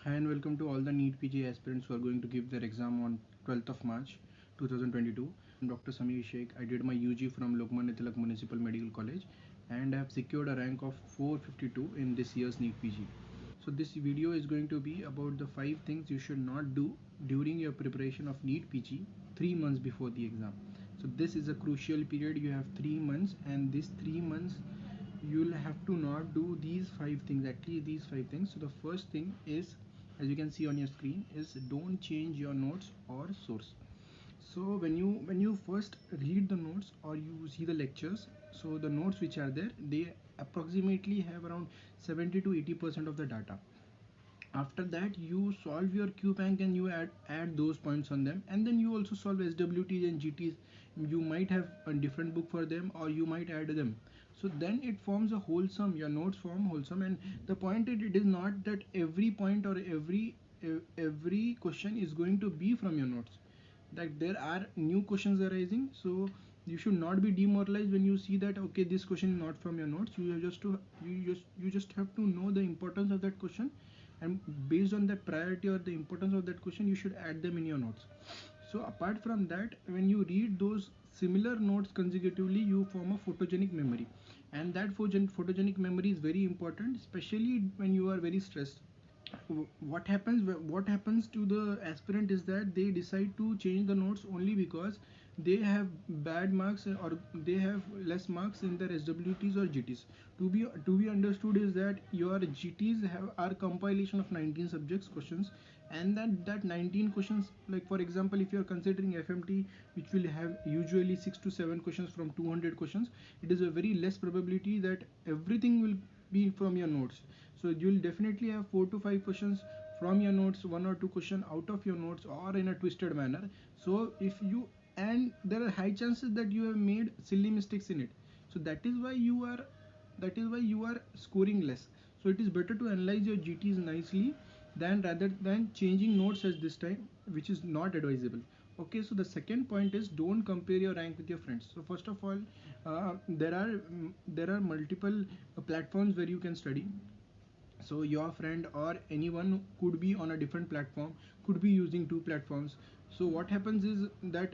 Hi and welcome to all the Neetpg aspirants who are going to give their exam on 12th of March 2022. I'm Dr. Samir Sheikh. I did my UG from Lokmanya Tilak Municipal Medical College and I have secured a rank of 452 in this year's Neetpg. So this video is going to be about the 5 things you should not do during your preparation of Neetpg 3 months before the exam. So this is a crucial period. You have 3 months and these 3 months you'll have to not do these 5 things, at least these 5 things. So the first thing is, as you can see on your screen, is don't change your notes or source. So when you first read the notes or you see the lectures, so the notes which are there, they approximately have around 70 to 80% of the data. After that you solve your Q bank and you add those points on them, and then you also solve SWTs and GTs. You might have a different book for them or you might add them. So then it forms a wholesome, your notes form wholesome. And the point is, it is not that every point or every question is going to be from your notes, that there are new questions arising. So you should not be demoralized when you see that okay, this question is not from your notes. You just have to know the importance of that question, and based on that priority or the importance of that question, you should add them in your notes. So apart from that, when you read those similar notes consecutively, you form a photogenic memory, and that photogenic memory is very important, especially when you are very stressed. What happens to the aspirant is that they decide to change the notes only because they have bad marks or they have less marks in their SWTs or GTs. To be understood is that your GTs are compilation of 19 subjects questions, and that 19 questions, like for example, if you are considering FMT, which will have usually 6 to 7 questions from 200 questions, it is a very less probability that everything will be from your notes. So you'll definitely have 4 to 5 questions from your notes, one or two question out of your notes or in a twisted manner. So if you, and there are high chances that you have made silly mistakes in it. So that is why you are scoring less. So it is better to analyze your GTs nicely than rather than changing notes at this time, which is not advisable. Okay, so the second point is don't compare your rank with your friends. So first of all, there are multiple platforms where you can study. So your friend or anyone could be on a different platform, could be using two platforms. So what happens is that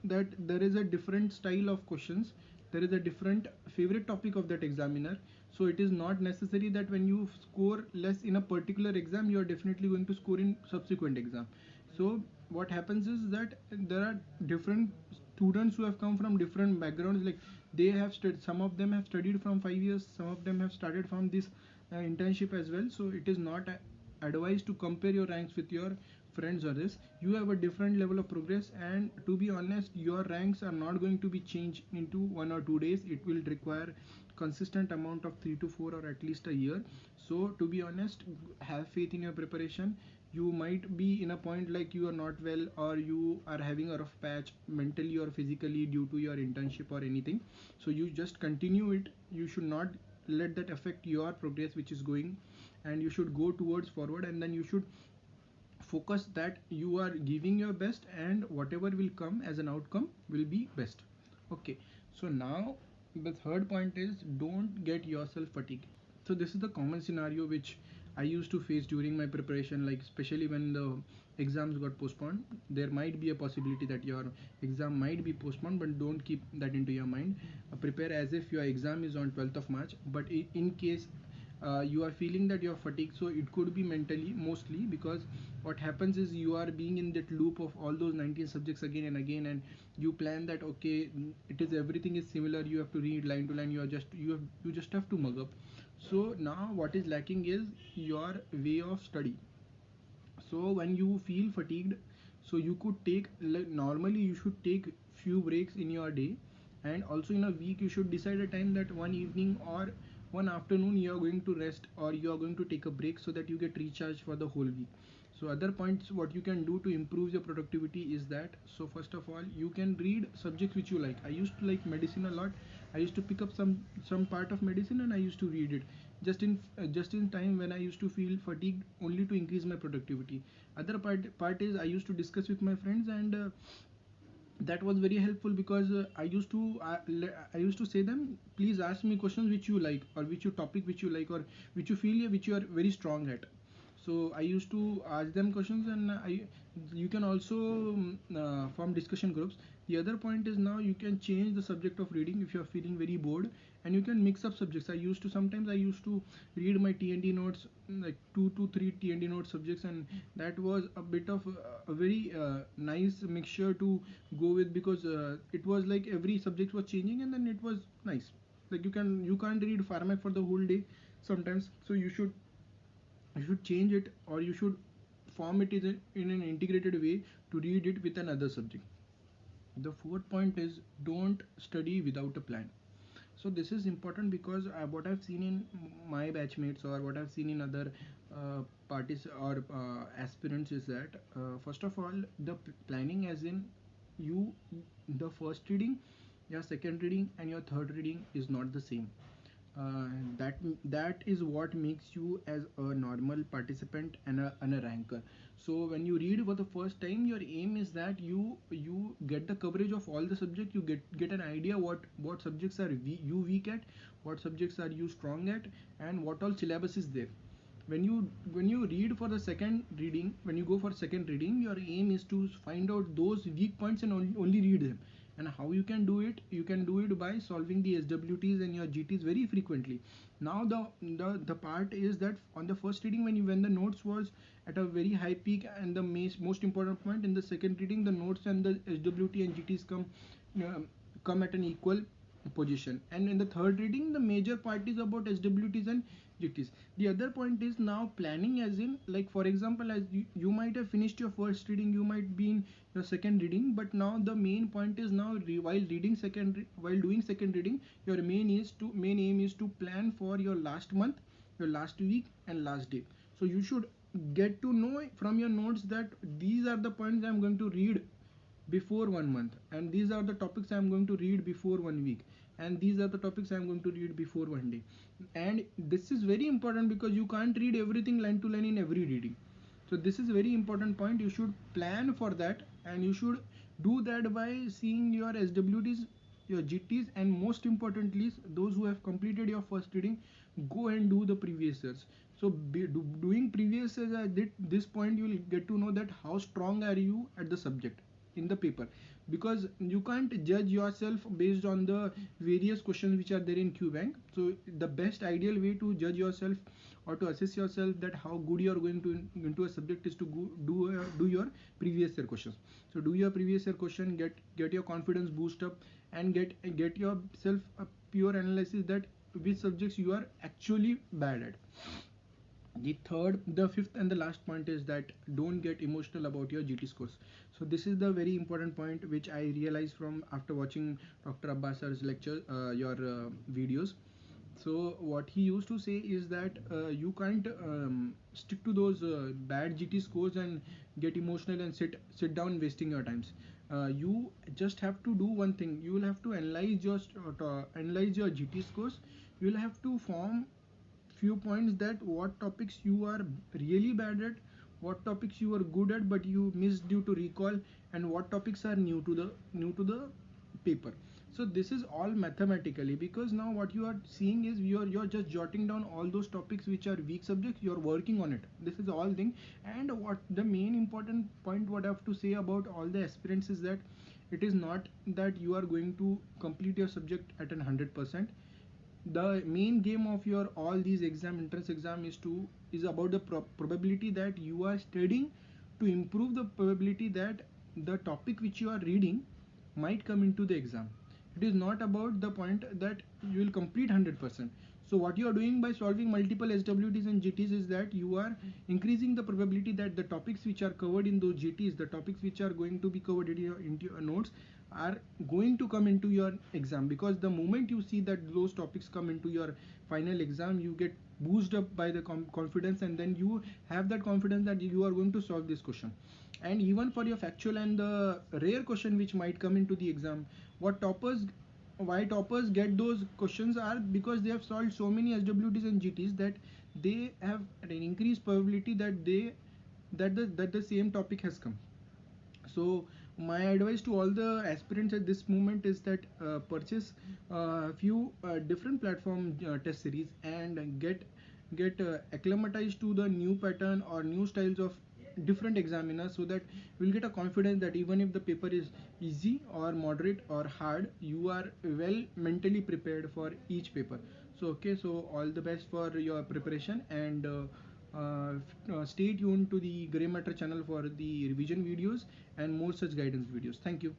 there is a different style of questions, there is a different favorite topic of that examiner. So it is not necessary that when you score less in a particular exam, you are definitely going to score in subsequent exam. So what happens is that there are different students who have come from different backgrounds. Like they have studied, some of them have studied from 5 years, some of them have started from this internship as well. So it is not advised to compare your ranks with your friends or this. You have a different level of progress, and to be honest, your ranks are not going to be changed into 1 or 2 days. It will require consistent amount of 3 to 4 or at least a year. So to be honest, have faith in your preparation. You might be in a point like you are not well or you are having a rough patch mentally or physically due to your internship or anything. So you just continue it. You should not let that affect your progress which is going, and you should go towards forward, and then you should focus that you are giving your best and whatever will come as an outcome will be best. Okay, so now the third point is don't get yourself fatigued. So this is the common scenario which I used to face during my preparation, like especially when the exams got postponed. There might be a possibility that your exam might be postponed, but don't keep that into your mind. Prepare as if your exam is on 12th of March, but in case you are feeling that you're fatigued, so it could be mentally mostly, because what happens is you are being in that loop of all those 19 subjects again and again, and you plan that okay, it is everything is similar, you have to read line to line, you just have to mug up. So now what is lacking is your way of study. So when you feel fatigued, so you could take, like normally you should take few breaks in your day, and also in a week you should decide a time that one evening or one afternoon you are going to rest or you are going to take a break so that you get recharged for the whole week. So other points what you can do to improve your productivity is that, so first of all, you can read subjects which you like. I used to like medicine a lot. I used to pick up some part of medicine and I used to read it just in time when I used to feel fatigued, only to increase my productivity. Other part is I used to discuss with my friends, and that was very helpful because I used to say them, please ask me questions which you like, or which you topic which you like, or which you feel which you are very strong at. So I used to ask them questions, and you can also form discussion groups. The other point is now you can change the subject of reading if you are feeling very bored, and you can mix up subjects. I used to read my TND notes, like 2 to 3 TND note subjects, and that was a bit of a very nice mixture to go with, because it was like every subject was changing, and then it was nice. Like you can't read pharmac for the whole day sometimes, so you should change it, or you should form it in an integrated way to read it with another subject. The fourth point is don't study without a plan. So this is important because what I've seen in my batchmates, or what I've seen in other parties or aspirants, is that first of all, the planning, as in you, the first reading, your second reading, and your third reading is not the same. That is what makes you as a normal participant and a ranker. So when you read for the first time, your aim is that you get the coverage of all the subjects. You get an idea what subjects are you weak at, what subjects are you strong at, and what all syllabus is there. When you read for the second reading, when you go for second reading, your aim is to find out those weak points and only read them. And how you can do it? You can do it by solving the SWTs and your GTs very frequently. Now the part is that on the first reading, when the notes was at a very high peak, and the most important point, in the second reading, the notes and the SWT and GTs uh, come at an equal position, and in the third reading, the major part is about SWTs and GTs. The other point is now planning, as in, like, for example, as you might have finished your first reading, you might be in your second reading, but now the main point is now while doing second reading, your main aim is to plan for your last month, your last week, and last day. So you should get to know from your notes that these are the points I'm going to read before 1 month, and these are the topics I'm going to read before 1 week, and these are the topics I'm going to read before 1 day. And this is very important because you can't read everything line to line in every reading. So this is a very important point. You should plan for that, and you should do that by seeing your SWTs, your GTs, and most importantly, those who have completed your first reading, go and do the previous years. So doing previous years at this point, you will get to know that how strong are you at the subject in the paper, because you can't judge yourself based on the various questions which are there in QBank. So the best ideal way to judge yourself, or to assess yourself that how good you are going to into a subject, is to do your previous year questions. So do your previous year question, get your confidence boost up, and get yourself a pure analysis that which subjects you are actually bad at. The fifth and the last point is that don't get emotional about your GT scores. So this is the very important point which I realized from after watching Dr. Abbas's lecture, your videos. So what he used to say is that you can't stick to those bad GT scores and get emotional and sit down wasting your times. You just have to do one thing. You will have to analyze your GT scores. You will have to form few points that what topics you are really bad at, what topics you are good at but you missed due to recall, and what topics are new to the paper. So this is all mathematically, because now what you are seeing is you're just jotting down all those topics which are weak subjects, you're working on it. This is all thing. And what the main important point what I have to say about all the aspirants is that it is not that you are going to complete your subject at 100%. The main game of your all these entrance exam is about the probability that you are studying to improve the probability that the topic which you are reading might come into the exam. It is not about the point that you will complete 100%. So what you are doing by solving multiple SWTs and GTs is that you are increasing the probability that the topics which are covered in those GTs, the topics which are going to be covered into your notes, are going to come into your exam. Because the moment you see that those topics come into your final exam, you get boosted up by the confidence, and then you have that confidence that you are going to solve this question. And even for your factual and the rare question which might come into the exam, what toppers why toppers get those questions are because they have solved so many SWTs and GTs that they have an increased probability that the same topic has come. So my advice to all the aspirants at this moment is that purchase a few different platform test series, and acclimatized to the new pattern or new styles of different examiners, so that we'll get a confidence that even if the paper is easy or moderate or hard, you are well mentally prepared for each paper. So okay, so all the best for your preparation, and stay tuned to the Grey Matter channel for the revision videos and more such guidance videos. Thank you.